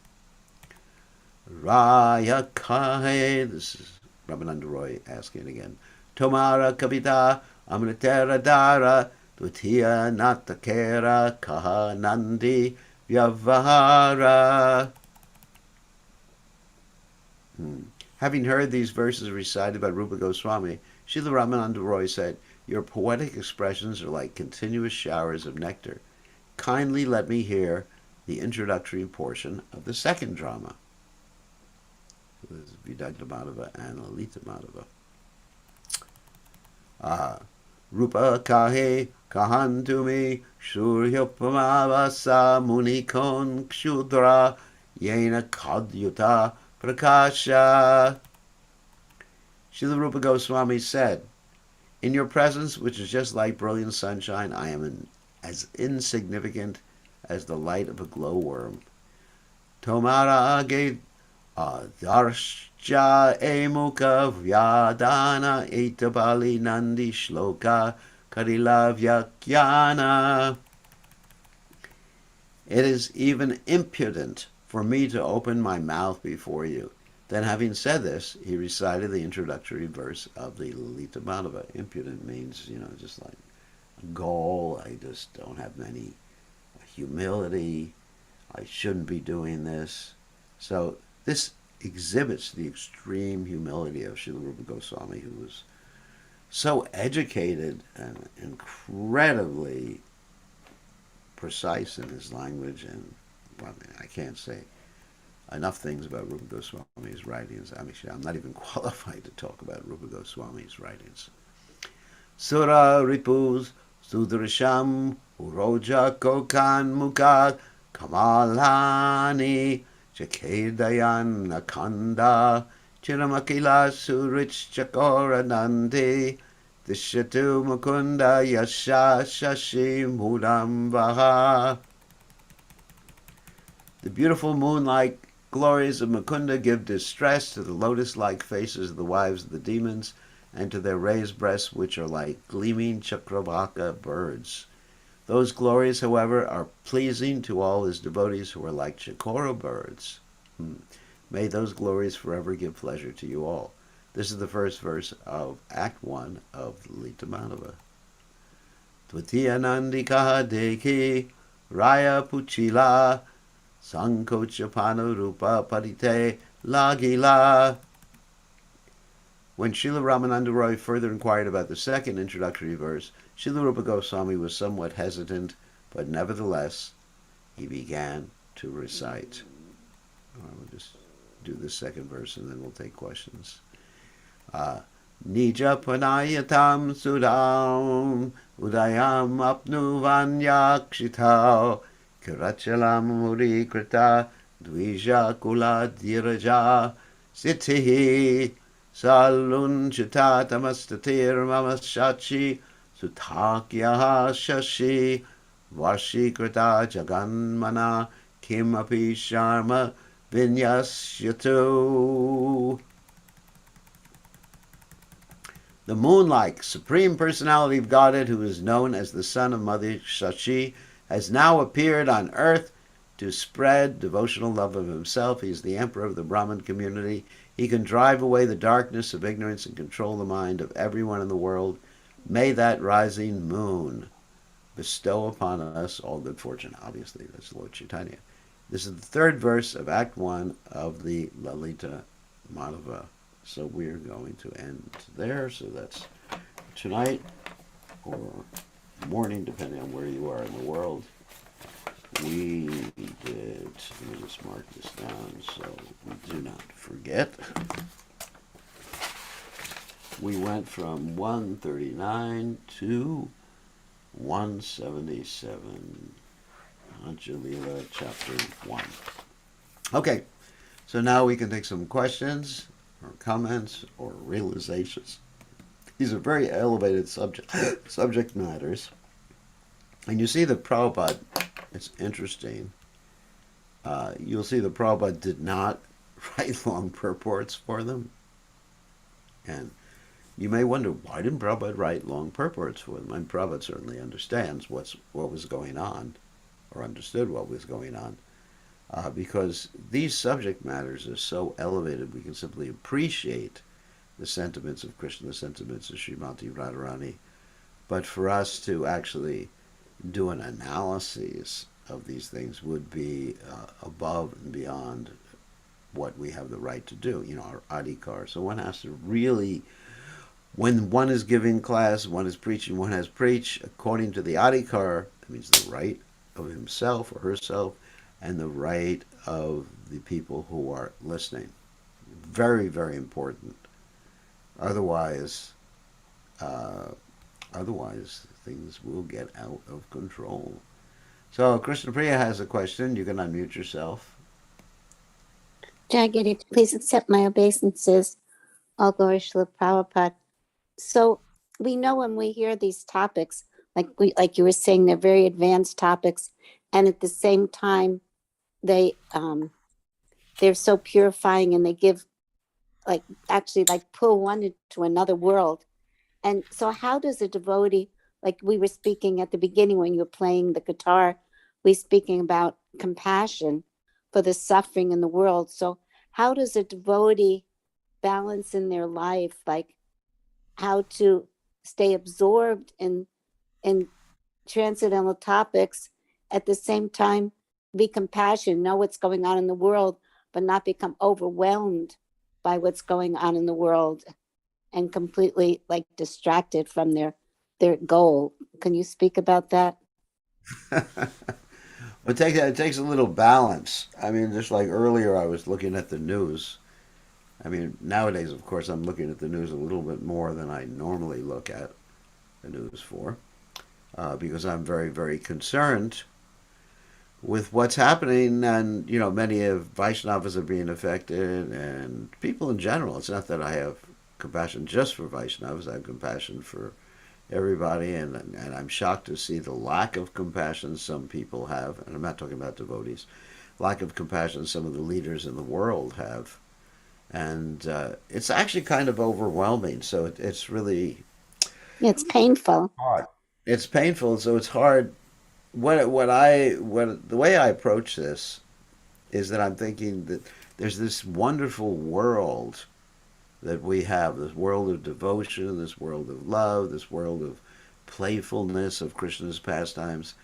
Raya Kahe, this is Ramananda Roy asking again. Tomara Kavita Amritera Dara Dutiya Natakera Kaha Nandi Vyavahara. Having heard these verses recited by Rupa Goswami, Srila Ramananda Roy said, "Your poetic expressions are like continuous showers of nectar. Kindly let me hear the introductory portion of the second drama." This is Vidagna Madhava and Lalita Madhava. Rupa kahe kahantumi Suryopamavasa munikon kshudra Yena kadyuta prakasha. Srila Rupa Goswami said, "In your presence, which is just like brilliant sunshine, I am as insignificant as the light of a glowworm. Tomara age Darsja emuka vyadana etabali nandi shloka karila vyakyana." It is even impudent for me to open my mouth before you. Then, having said this, he recited the introductory verse of the Lalita Madhava. Impudent means, just like a goal. I just don't have any humility. I shouldn't be doing this. So this exhibits the extreme humility of Srila Rupa Goswami, who was so educated and incredibly precise in his language. And I can't say enough things about Rupa Goswami's writings. I'm not even qualified to talk about Rupa Goswami's writings. Sura Ripus Sudarsham Uroja Kokan Mukha Kamalani Chakirdayan Nakanda Chiramakila Surich Chakoranandi Dishatu Mukunda Yasha Shashi Mudambaha. The beautiful moonlight glories of Mukunda give distress to the lotus-like faces of the wives of the demons and to their raised breasts, which are like gleaming Chakravaka birds. Those glories, however, are pleasing to all his devotees who are like Chakora birds. May those glories forever give pleasure to you all. This is the first verse of Act 1 of Lalita Madhava. Tvatiya Nandikaha Deki Raya Puchila Sankochapano Rupa Parite Lagila. When Srila Ramananda Roy further inquired about the second introductory verse, Srila Rupa Goswami was somewhat hesitant, but nevertheless, he began to recite. We'll just do the second verse and then we'll take questions. Nija panayatam sudam udayam apnu vanyakshitao kirachalam murikrita dvija kula diraja sitihi salunchita tamastatir mamashachi sutakyaha shashi vashikrita jaganmana kimapi sharma vinyasyatu. The moon-like Supreme Personality of Godhead, who is known as the son of Mother Shashi, has now appeared on earth to spread devotional love of himself. He is the emperor of the Brahmin community. He can drive away the darkness of ignorance and control the mind of everyone in the world. May that rising moon bestow upon us all good fortune. Obviously, that's Lord Caitanya. This is the third verse of Act 1 of the Lalita Madhava So we're going to end there. So that's tonight or morning, depending on where you are in the world. We did, let me just mark this down so we do not forget. We went from 139 to 177. Antya, Lila, chapter 1. Okay, so now we can take some questions or comments or realizations. These are very elevated subject matters. And you see that Prabhupada, it's interesting, you'll see that Prabhupada did not write long purports for them. And you may wonder, why didn't Prabhupada write long purports for them? And Prabhupada certainly understands what was going on, or understood what was going on, because these subject matters are so elevated, we can simply appreciate the sentiments of Krishna, the sentiments of Srimati Radharani. But for us to actually do an analysis of these things would be above and beyond what we have the right to do, our adhikar. So one has to really, when one is giving class, one is preaching, one has preached according to the adhikar, that means the right of himself or herself, and the right of the people who are listening. Very, very important. Otherwise, uh, otherwise things will get out of control. So Krishna Priya has a question. You can unmute yourself. Jagiri, please accept my obeisances. All glory Srila Prabhupada. So we know when we hear these topics, like you were saying, they're very advanced topics, and at the same time, they're so purifying, and they give actually pull one into another world. And so how does a devotee, like we were speaking at the beginning when you were playing the guitar, we speaking about compassion for the suffering in the world. So how does a devotee balance in their life, like how to stay absorbed in transcendental topics, at the same time be compassionate, know what's going on in the world, but not become overwhelmed by what's going on in the world and completely distracted from their goal. Can you speak about that? It takes a little balance. I mean, just like earlier, I was looking at the news. I mean, nowadays, of course, I'm looking at the news a little bit more than I normally look at the news for, because I'm very, very concerned with what's happening. And, many of Vaishnavas are being affected, and people in general. It's not that I have compassion just for Vaishnavas, I have compassion for everybody, and I'm shocked to see the lack of compassion some people have, and I'm not talking about devotees, lack of compassion some of the leaders in the world have, and it's actually kind of overwhelming. So it's really It's painful. hard. It's painful, so it's hard. The way I approach this is that I'm thinking that there's this wonderful world that we have, this world of devotion, this world of love, this world of playfulness of Krishna's pastimes.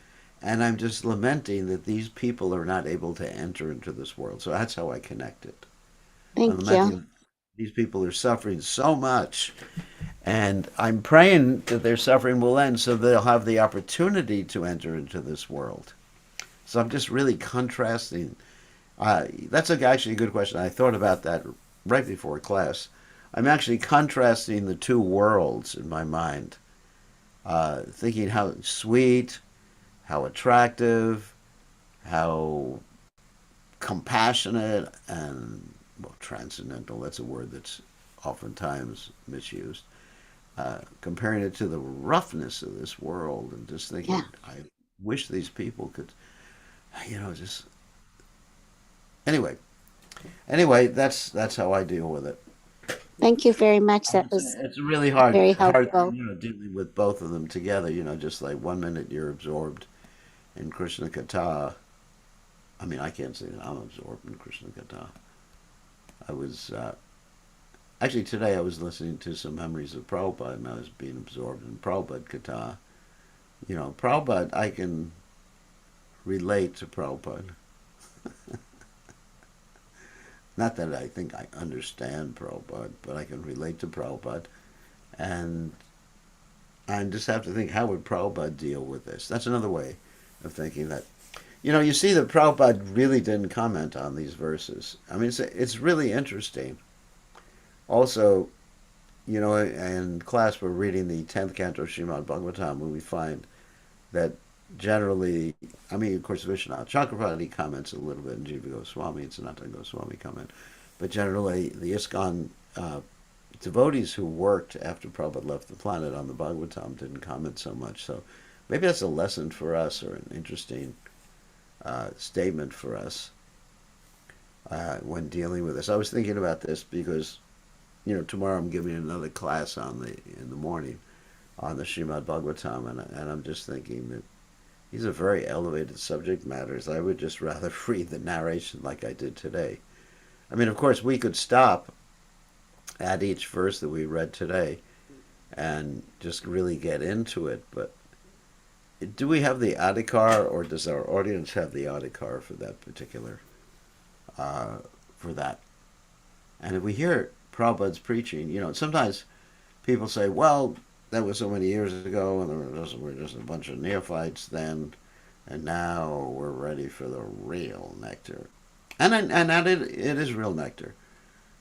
And I'm just lamenting that these people are not able to enter into this world. So that's how I connect it. I'm Thank you. lamenting these people are suffering so much. And I'm praying that their suffering will end so they'll have the opportunity to enter into this world. So I'm just really contrasting. That's actually a good question. I thought about that right before class. I'm actually contrasting the two worlds in my mind, thinking how sweet, how attractive, how compassionate, and, well, transcendental, that's a word that's oftentimes misused, comparing it to the roughness of this world, and just thinking, Yeah. I wish these people could, just. Anyway, that's how I deal with it. Thank you very much. That It's, was it's really hard, very hard, helpful. dealing with both of them together. Just like 1 minute you're absorbed in Krishna Katha. I mean, I can't say that I'm absorbed in Krishna Katha. I was actually today I was listening to some memories of Prabhupada, and I was being absorbed in Prabhupada Katha. Prabhupada, I can relate to Prabhupada. Not that I think I understand Prabhupada, but I can relate to Prabhupada. And I just have to think, how would Prabhupada deal with this? That's another way of thinking that. You see that Prabhupada really didn't comment on these verses. I mean, it's really interesting. Also, in class we're reading the 10th canto of Srimad Bhagavatam, where we find that generally, I mean, of course, Vishwanath Chakravarti comments a little bit, and Jiva Goswami, it's not a Goswami comment, but generally the ISKCON devotees who worked after Prabhupada left the planet on the Bhagavatam didn't comment so much. So maybe that's a lesson for us, or an interesting statement for us when dealing with this. I was thinking about this because tomorrow I'm giving another class in the morning on the Srimad Bhagavatam, and I'm just thinking that these are very elevated subject matters. I would just rather read the narration like I did today. I mean, of course, we could stop at each verse that we read today and just really get into it, but do we have the adhikar, or does our audience have the adhikar for that particular, for that? And if we hear Prabhupada's preaching, sometimes people say, well, that was so many years ago, and we're just a bunch of neophytes then, and now we're ready for the real nectar. And that it is real nectar.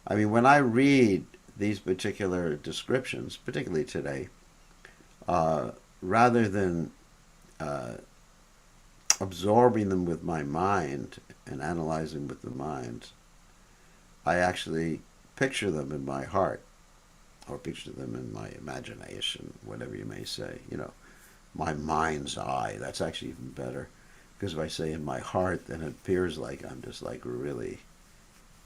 I mean, when I read these particular descriptions, particularly today, rather than absorbing them with my mind and analyzing with the mind, I actually picture them in my heart, or picture them in my imagination, whatever you may say. My mind's eye. That's actually even better, because if I say in my heart, then it appears like I'm just like really,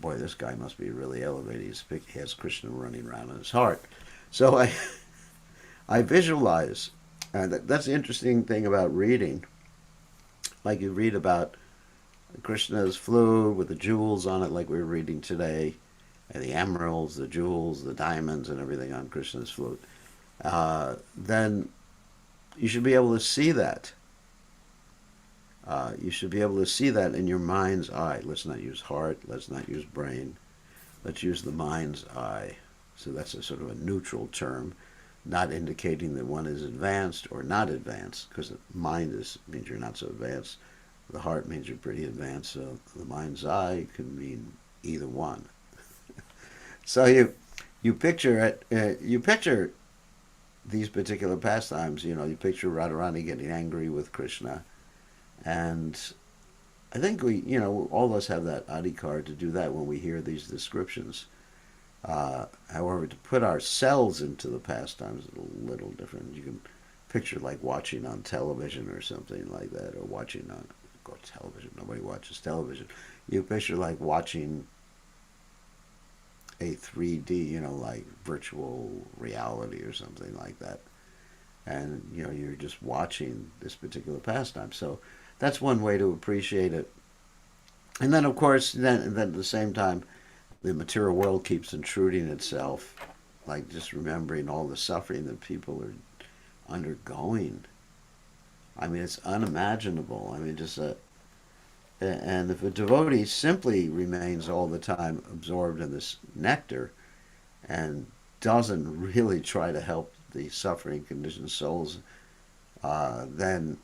boy, this guy must be really elevated. He has Krishna running around in his heart. So I visualize, and that's the interesting thing about reading. Like you read about Krishna's flute with the jewels on it, like we were reading today, and the emeralds, the jewels, the diamonds, and everything on Krishna's flute. Then you should be able to see that. You should be able to see that in your mind's eye. Let's not use heart. Let's not use brain. Let's use the mind's eye. So that's a sort of a neutral term, not indicating that one is advanced or not advanced, because the mind means you're not so advanced. The heart means you're pretty advanced. So the mind's eye can mean either one. So you picture it. You picture these particular pastimes. You picture Radharani getting angry with Krishna, and I think all of us have that adhikar to do that when we hear these descriptions. However, to put ourselves into the pastimes is a little different. You can picture like watching on television or something like that, or watching on television. Nobody watches television. You picture like watching a 3D, like virtual reality or something like that. And, you're just watching this particular pastime. So that's one way to appreciate it. And then, of course, then at the same time, the material world keeps intruding itself, like just remembering all the suffering that people are undergoing. I mean, it's unimaginable. I mean, and if a devotee simply remains all the time absorbed in this nectar and doesn't really try to help the suffering conditioned souls, then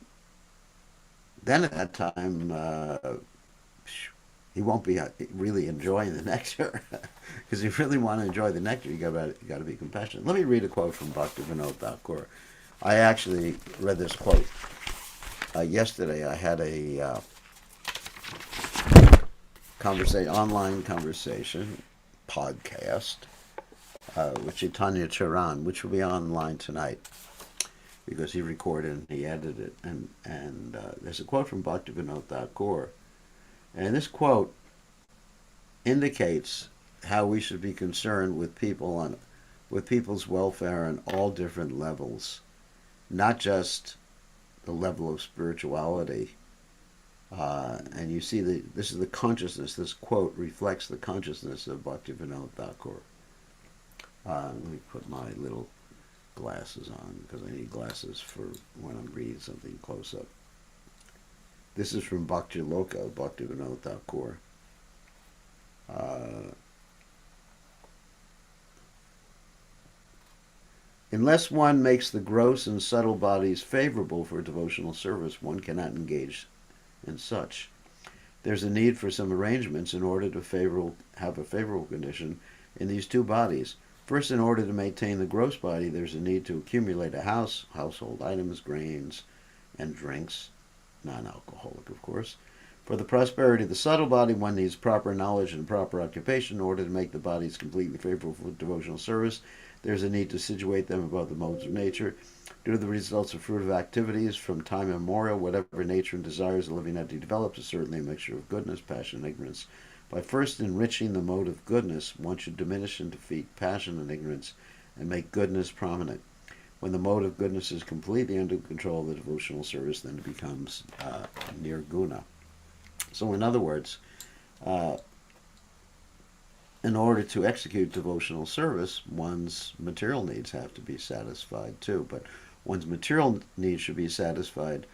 at that time he won't be really enjoying the nectar. Because if you really want to enjoy the nectar, you got to be compassionate. Let me read a quote from Bhaktivinoda Thakur. I actually read this quote yesterday. I had a online conversation podcast with Caitanya Charan, which will be online tonight because he recorded and he edited it. And there's a quote from Bhaktivinoda Thakur, and this quote indicates how we should be concerned with people's welfare on all different levels, not just the level of spirituality. And you see, this is the consciousness. This quote reflects the consciousness of Bhaktivinoda Thakur. Let me put my little glasses on, because I need glasses for when I'm reading something close up. This is from Bhakti Loka, Bhaktivinoda Thakur. Unless one makes the gross and subtle bodies favorable for devotional service, one cannot engage in such. There's a need for some arrangements in order to have a favorable condition in these two bodies. First, in order to maintain the gross body, there's a need to accumulate a house, household items, grains, and drinks, non-alcoholic, of course. For the prosperity of the subtle body, one needs proper knowledge and proper occupation in order to make the bodies completely favorable for devotional service. There's a need to situate them above the modes of nature. Due to the results of fruitive activities from time immemorial, whatever nature and desires the living entity develops is certainly a mixture of goodness, passion, and ignorance. By first enriching the mode of goodness, one should diminish and defeat passion and ignorance and make goodness prominent. When the mode of goodness is completely under control of the devotional service, then it becomes nirguna. So, in other words, in order to execute devotional service, one's material needs have to be satisfied too. But one's material needs should be satisfied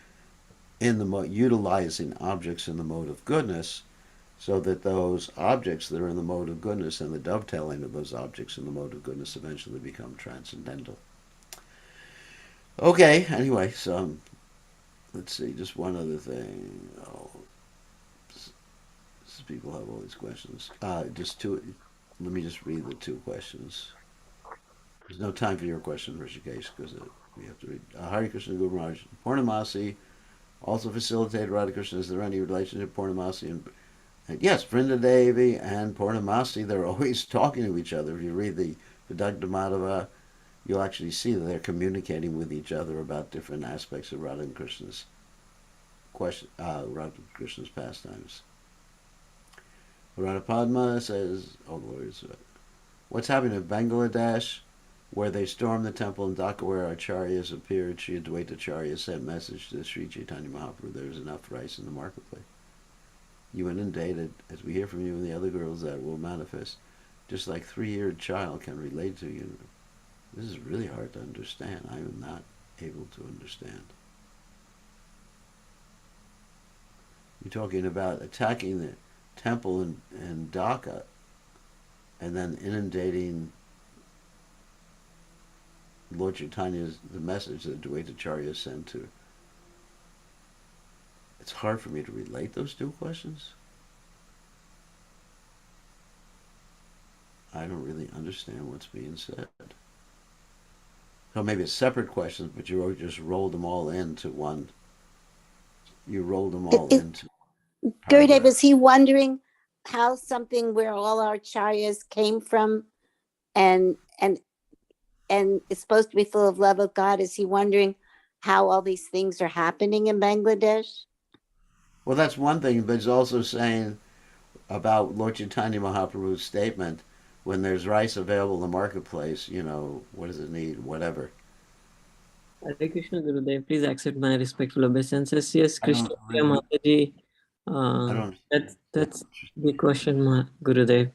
in utilizing objects in the mode of goodness, so that those objects that are in the mode of goodness and the dovetailing of those objects in the mode of goodness eventually become transcendental. Okay, anyway, so let's see, just one other thing. People have all these questions. Just two. Let me just read the two questions. There's no time for your question, Rishikesh, because we have to read. Hare Krishna Guru Maharaj. Purnamasi also facilitated Radha Krishna. Is there any relationship Purnamasi and yes, Vrinda Devi and Purnamasi, they're always talking to each other. If you read the Vidagda Madhava, you'll actually see that they're communicating with each other about different aspects of Radha Krishna's Radha Krishna's pastimes. Radha Padma says, oh Lord, what's happening in Bangladesh, where they stormed the temple in Dhaka where acharyas appeared? Sri Advaita Acharya sent message to Sri Caitanya Mahaprabhu, there's enough rice in the marketplace. You inundated, as we hear from you and the other girls, that will manifest. Just like 3-year-old child can relate to you. This is really hard to understand. I am not able to understand. You're talking about attacking the temple in Dhaka and then inundating Lord Chaitanya's, the message that Advaita Acharya sent to. It's hard for me to relate those two questions. I don't really understand what's being said. So maybe it's separate questions, but you just rolled them all into one. You rolled them all into Gurudev, is he wondering how something where all our acharyas came from and it's supposed to be full of love of God? Is he wondering how all these things are happening in Bangladesh? Well, that's one thing, but he's also saying about Lord Chaitanya Mahaprabhu's statement, when there's rice available in the marketplace, what does it need? Whatever. Hare Krishna Gurudev, please accept my respectful obeisances. Yes, Krishna really, Mataji, I don't. that's the question, Gurudev.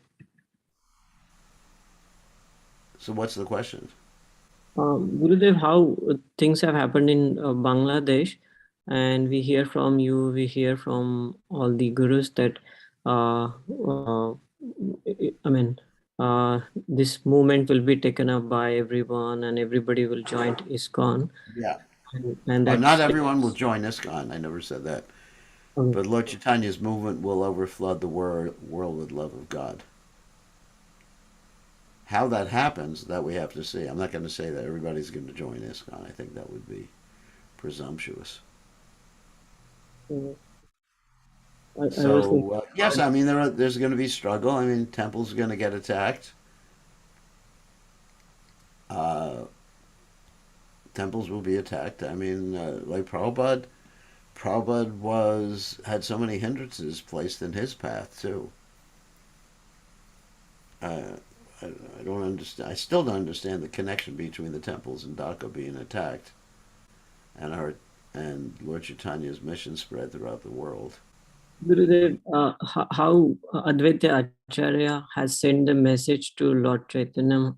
So what's the question? Gurudev, how things have happened in Bangladesh, and we hear from you, we hear from all the gurus that, this movement will be taken up by everyone and everybody will join ISKCON. Yeah. And that's, not everyone will join ISKCON. I never said that. Okay. But Lord Chaitanya's movement will overflood the world with love of God. How that happens, that we have to see. I'm not going to say that everybody's going to join ISKCON. I think that would be presumptuous. So, yes, I mean, there's going to be struggle. I mean, temples are going to get attacked. Temples will be attacked. I mean, like Prabhupada had so many hindrances placed in his path, too. I don't understand. I still don't understand the connection between the temples in Dhaka being attacked and Lord Chaitanya's mission spread throughout the world. Gurudev, how Advaita Acharya has sent the message to Lord Chaitanya,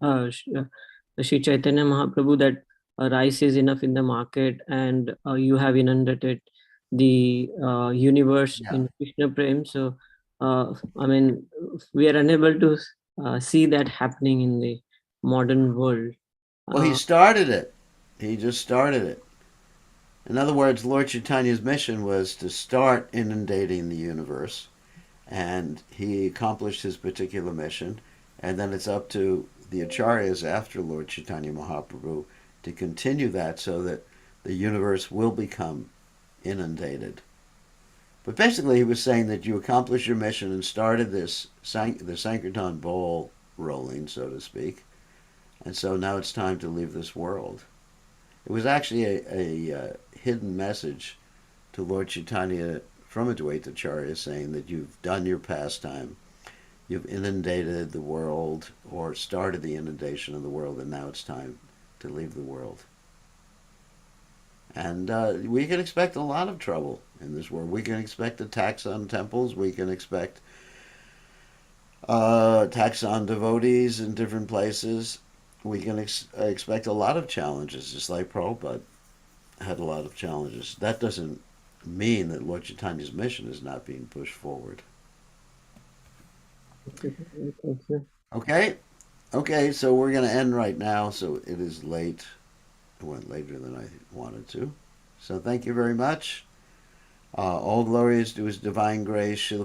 Sri Chaitanya Mahaprabhu, that rice is enough in the market and you have inundated the universe in Krishna Prem. So, we are unable to see that happening in the modern world. Well, he started it. He just started it. In other words, Lord Chaitanya's mission was to start inundating the universe, and he accomplished his particular mission. And then it's up to the acharyas after Lord Chaitanya Mahaprabhu to continue that so that the universe will become inundated. But basically, he was saying that you accomplished your mission and started the Sankirtan ball rolling, so to speak, and so now it's time to leave this world. It was actually a hidden message to Lord Chaitanya from Advaita Acharya saying that you've done your pastime, you've inundated the world or started the inundation of the world, and now it's time to leave the world. And we can expect a lot of trouble in this world. We can expect attacks on temples. We can expect attacks on devotees in different places. We can expect a lot of challenges, just like Prabhupada had a lot of challenges. That doesn't mean that Lord Chaitanya's mission is not being pushed forward. Thank you. Okay? Okay, so we're going to end right now. So it is late. It went later than I wanted to. So thank you very much. All glory is to His divine grace. Srila